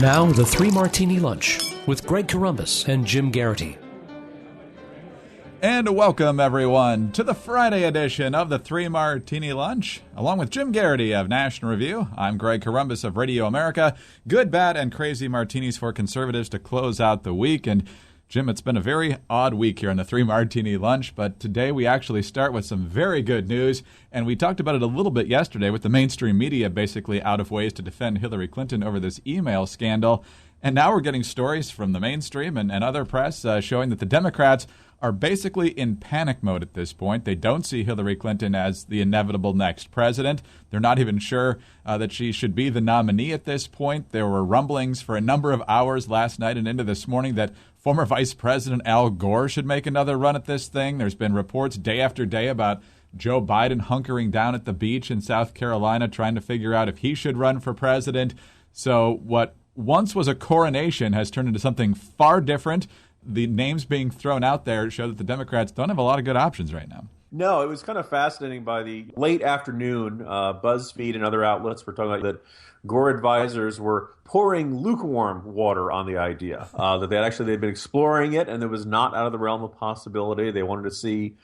Now, the Three Martini Lunch with Greg Corombos and Jim Garrity. And welcome, everyone, to the Friday edition of the Three Martini Lunch. Along with Jim Garrity of National Review, I'm Greg Corombos of Radio America. Good, bad, and crazy martinis for conservatives to close out the week. And Jim, it's been a very odd week here on the Three Martini Lunch, but today we actually start with some very good news, and we talked about it a little bit yesterday with the mainstream media basically out of ways to defend Hillary Clinton over this email scandal. And now we're getting stories from the mainstream and other press showing that the Democrats are basically in panic mode at this point. They don't see Hillary Clinton as the inevitable next president. They're not even sure that she should be the nominee at this point. There were rumblings for a number of hours last night and into this morning that former Vice President Al Gore should make another run at this thing. There's been reports day after day about Joe Biden hunkering down at the beach in South Carolina trying to figure out if he should run for president. So what once was a coronation has turned into something far different. The names being thrown out there show that the Democrats don't have a lot of good options right now. No, it was kind of fascinating by the late afternoon. BuzzFeed and other outlets were talking about that Gore advisors were pouring lukewarm water on the idea, that they'd been exploring it and it was not out of the realm of possibility. They wanted to see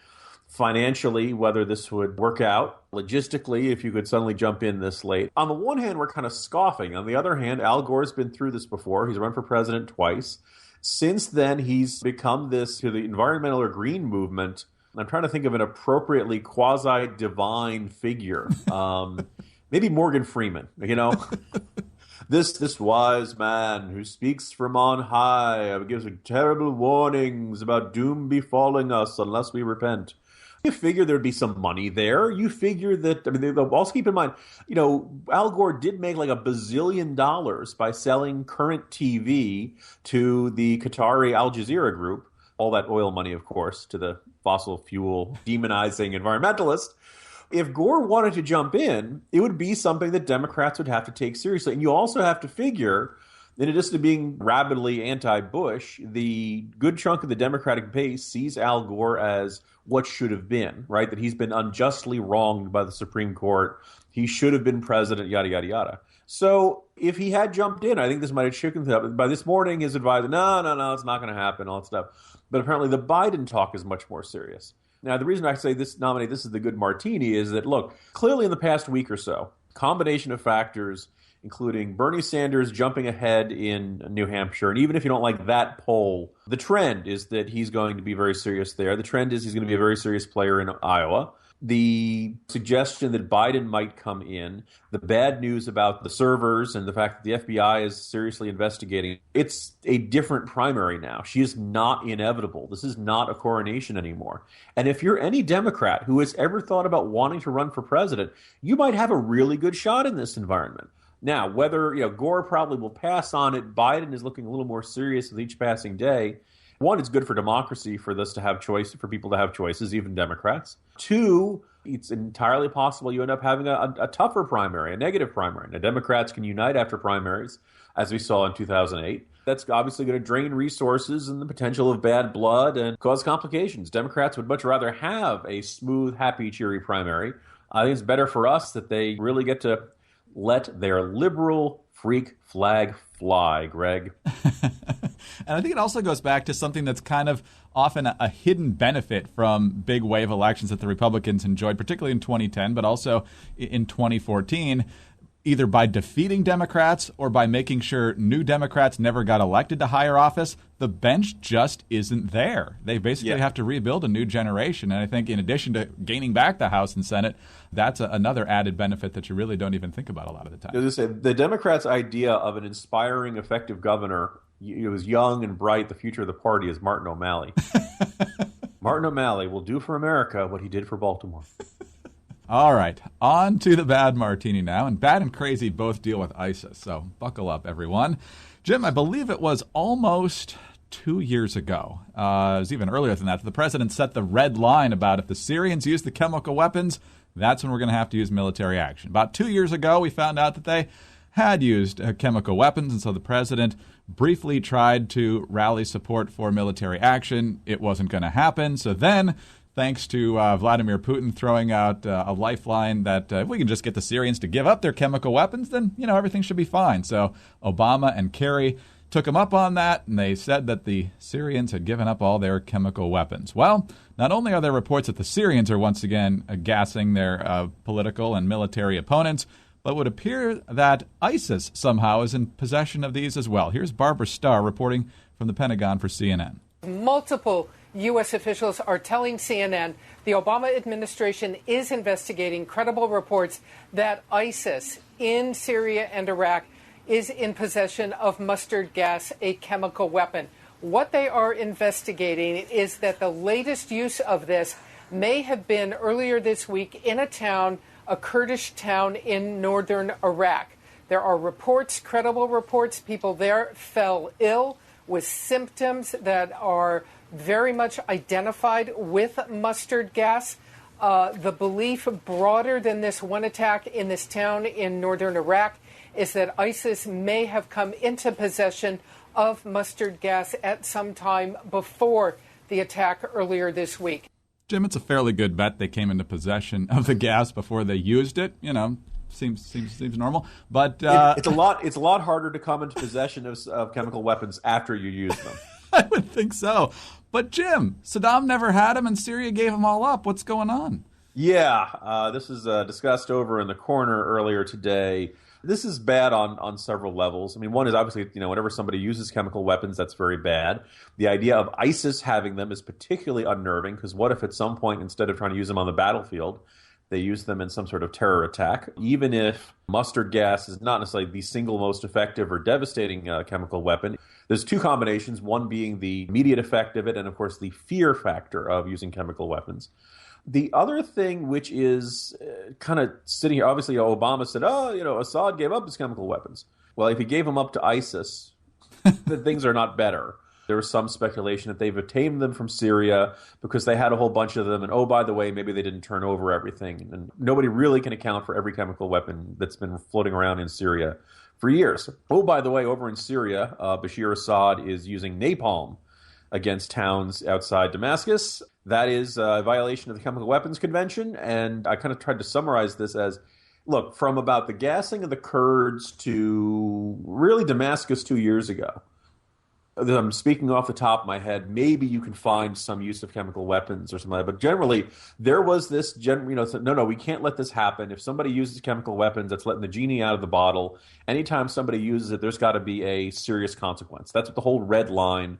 financially whether this would work out, logistically, if you could suddenly jump in this late. On the one hand, we're kind of scoffing. On the other hand, Al Gore's been through this before. He's run for president twice. Since then, he's become this, to the environmental or green movement. I'm trying to think of an appropriately quasi-divine figure. Maybe Morgan Freeman, This wise man who speaks from on high gives terrible warnings about doom befalling us unless we repent. You figure there'd be some money there. You figure that, also keep in mind, Al Gore did make like $1 bazillion by selling current TV to the Qatari Al Jazeera group. All that oil money, of course, to the fossil fuel demonizing environmentalist. If Gore wanted to jump in, it would be something that Democrats would have to take seriously. And you also have to figure, in addition to being rabidly anti-Bush, the good chunk of the Democratic base sees Al Gore as what should have been, right? That he's been unjustly wronged by the Supreme Court. He should have been president, yada, yada, yada. So if he had jumped in, I think this might have shaken things up. By this morning, his advisor, no, it's not going to happen, all that stuff. But apparently the Biden talk is much more serious. Now, the reason I say this is the good martini is that, look, clearly in the past week or so, combination of factors, including Bernie Sanders jumping ahead in New Hampshire. And even if you don't like that poll, the trend is that he's going to be very serious there. The trend is he's going to be a very serious player in Iowa. The suggestion that Biden might come in, the bad news about the servers and the fact that the FBI is seriously investigating, it's a different primary now. She is not inevitable. This is not a coronation anymore. And if you're any Democrat who has ever thought about wanting to run for president, you might have a really good shot in this environment. Now, whether Gore probably will pass on it, Biden is looking a little more serious with each passing day. One, it's good for democracy for this to have choice, for people to have choices, even Democrats. Two, it's entirely possible you end up having a tougher primary, a negative primary. Now, Democrats can unite after primaries, as we saw in 2008. That's obviously going to drain resources and the potential of bad blood and cause complications. Democrats would much rather have a smooth, happy, cheery primary. I think it's better for us that they really get to let their liberal freak flag fly, Greg. And I think it also goes back to something that's kind of often a hidden benefit from big wave elections that the Republicans enjoyed, particularly in 2010, but also in 2014, either by defeating Democrats or by making sure new Democrats never got elected to higher office. The bench just isn't there. They basically have to rebuild a new generation. And I think in addition to gaining back the House and Senate, that's another added benefit that you really don't even think about a lot of the time. As I say, the Democrats' idea of an inspiring, effective governor, it was young and bright. The future of the party is Martin O'Malley. Martin O'Malley will do for America what he did for Baltimore. All right, on to the bad martini now. And bad and crazy both deal with ISIS, so buckle up, everyone. Jim, I believe it was almost 2 years ago, it was even earlier than that, the president set the red line about if the Syrians use the chemical weapons, that's when we're going to have to use military action. About 2 years ago, we found out that they had used chemical weapons, and so the president briefly tried to rally support for military action. It wasn't going to happen, so then thanks to Vladimir Putin throwing out a lifeline that if we can just get the Syrians to give up their chemical weapons, then, everything should be fine. So Obama and Kerry took him up on that, and they said that the Syrians had given up all their chemical weapons. Well, not only are there reports that the Syrians are once again gassing their political and military opponents, but it would appear that ISIS somehow is in possession of these as well. Here's Barbara Starr reporting from the Pentagon for CNN. Multiple U.S. officials are telling CNN the Obama administration is investigating credible reports that ISIS in Syria and Iraq is in possession of mustard gas, a chemical weapon. What they are investigating is that the latest use of this may have been earlier this week in a Kurdish town in northern Iraq. There are reports, credible reports, people there fell ill with symptoms that are very much identified with mustard gas. The belief broader than this one attack in this town in northern Iraq is that ISIS may have come into possession of mustard gas at some time before the attack earlier this week. Jim, it's a fairly good bet they came into possession of the gas before they used it. Seems normal. But it's a lot harder to come into possession of chemical weapons after you use them. I would think so. But Jim, Saddam never had them, and Syria gave them all up. What's going on? Yeah, this is discussed over in the corner earlier today. This is bad on several levels. I mean, one is obviously, whenever somebody uses chemical weapons, that's very bad. The idea of ISIS having them is particularly unnerving, because what if at some point, instead of trying to use them on the battlefield, they use them in some sort of terror attack? Even if mustard gas is not necessarily the single most effective or devastating chemical weapon, there's two combinations, one being the immediate effect of it and, of course, the fear factor of using chemical weapons. The other thing, which is kind of sitting here, obviously Obama said, Assad gave up his chemical weapons. Well, if he gave them up to ISIS, then things are not better. There was some speculation that they've obtained them from Syria because they had a whole bunch of them. And, by the way, maybe they didn't turn over everything. And nobody really can account for every chemical weapon that's been floating around in Syria for years. By the way, over in Syria, Bashir Assad is using napalm against towns outside Damascus. That is a violation of the Chemical Weapons Convention. And I kind of tried to summarize this as, look, from about the gassing of the Kurds to really Damascus 2 years ago. I'm speaking off the top of my head. Maybe you can find some use of chemical weapons or something like that. But generally, there was this, no, we can't let this happen. If somebody uses chemical weapons, that's letting the genie out of the bottle. Anytime somebody uses it, there's got to be a serious consequence. That's what the whole red line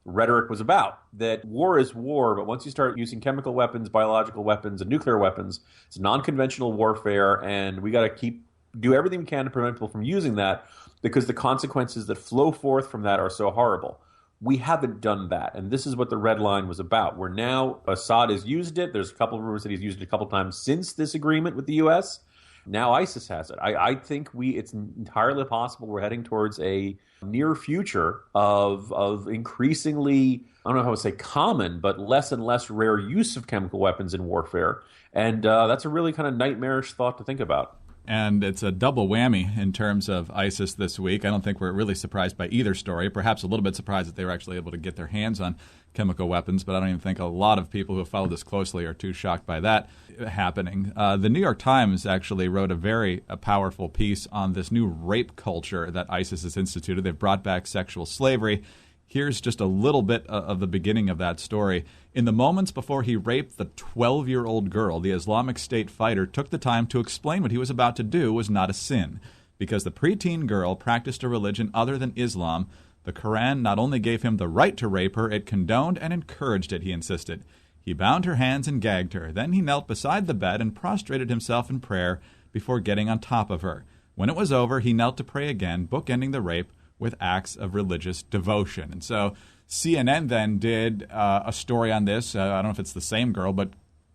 rhetoric was about, that war is war, but once you start using chemical weapons, biological weapons, and nuclear weapons, it's non-conventional warfare, and we got to do everything we can to prevent people from using that, because the consequences that flow forth from that are so horrible. We haven't done that, and this is what the red line was about. Where now Assad has used it. There's a couple of rumors that he's used it a couple times since this agreement with the U.S. Now ISIS has it. I think it's entirely possible we're heading towards a near future of increasingly, I don't know how to say common, but less and less rare use of chemical weapons in warfare. And that's a really kind of nightmarish thought to think about. And it's a double whammy in terms of ISIS this week. I don't think we're really surprised by either story. Perhaps a little bit surprised that they were actually able to get their hands on chemical weapons, but I don't even think a lot of people who have followed this closely are too shocked by that happening. The New York Times actually wrote a very powerful piece on this new rape culture that ISIS has instituted. They've brought back sexual slavery. Here's just a little bit of the beginning of that story. In the moments before he raped the 12-year-old girl, the Islamic State fighter took the time to explain what he was about to do was not a sin, because the preteen girl practiced a religion other than Islam. The Quran not only gave him the right to rape her, it condoned and encouraged it, he insisted. He bound her hands and gagged her. Then he knelt beside the bed and prostrated himself in prayer before getting on top of her. When it was over, he knelt to pray again, bookending the rape with acts of religious devotion. And so CNN then did a story on this. I don't know if it's the same girl, but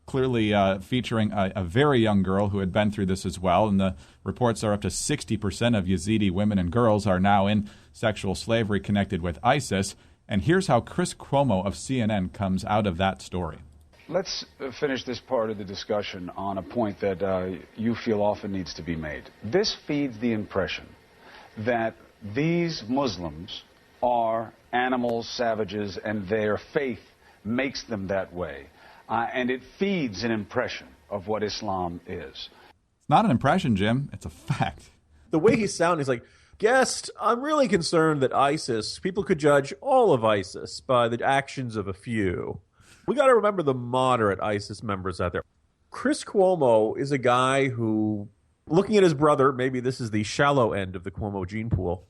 clearly featuring a very young girl who had been through this as well. And the reports are up to 60% of Yazidi women and girls are now in sexual slavery connected with ISIS. And here's how Chris Cuomo of CNN comes out of that story. Let's finish this part of the discussion on a point that you feel often needs to be made. This feeds the impression that these Muslims are animals, savages, and their faith makes them that way. and it feeds an impression of what Islam is. It's not an impression, Jim. It's a fact. The way he's sounding is like, guest, I'm really concerned that people could judge all of ISIS by the actions of a few. We got to remember the moderate ISIS members out there. Chris Cuomo is a guy who, looking at his brother, maybe this is the shallow end of the Cuomo gene pool,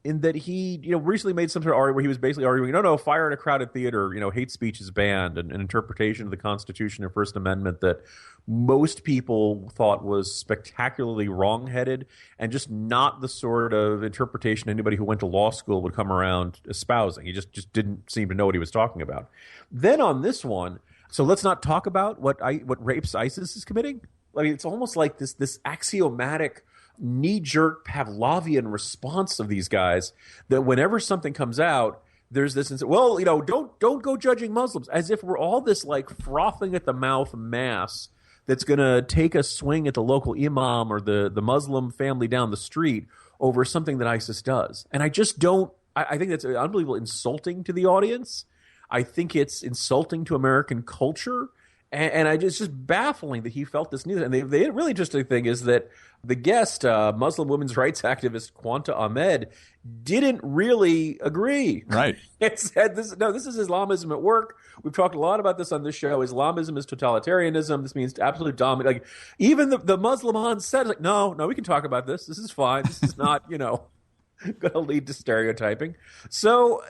in that he, recently made some sort of argument where he was basically arguing, no, fire in a crowded theater, hate speech is banned, and an interpretation of the Constitution and First Amendment that most people thought was spectacularly wrong-headed and just not the sort of interpretation anybody who went to law school would come around espousing. He just didn't seem to know what he was talking about. Then on this one, so let's not talk about what rapes ISIS is committing. I mean, it's almost like this axiomatic knee-jerk Pavlovian response of these guys that whenever something comes out, there's this, don't go judging Muslims, as if we're all this like frothing at the mouth mass that's going to take a swing at the local imam or the Muslim family down the street over something that ISIS does. And I just don't – I think that's unbelievably insulting to the audience. I think it's insulting to American culture. And it's just baffling that he felt this need. And the really interesting thing is that the guest, Muslim women's rights activist Quanta Ahmed, didn't really agree. Right. It said, this is Islamism at work. We've talked a lot about this on this show. Islamism is totalitarianism. This means absolute dominance. Like, even the Muslim on set is like, no, we can talk about this. This is fine. This is not, going to lead to stereotyping. So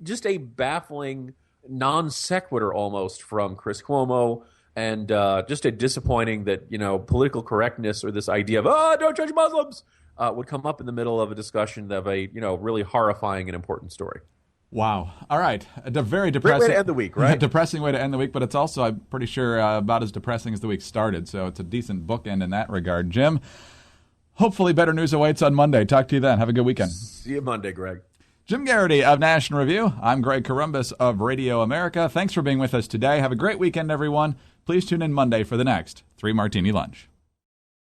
just a baffling non sequitur almost from Chris Cuomo, and just a disappointing that political correctness or this idea of don't judge Muslims would come up in the middle of a discussion of a really horrifying and important story. Wow. All right. A very depressing way to end the week, right? Depressing way to end the week, but it's also, I'm pretty sure, about as depressing as the week started. So it's a decent bookend in that regard. Jim, hopefully better news awaits on Monday. Talk to you then. Have a good weekend. See you Monday, Greg. Jim Garrity of National Review. I'm Greg Corombos of Radio America. Thanks for being with us today. Have a great weekend, everyone. Please tune in Monday for the next 3 Martini Lunch.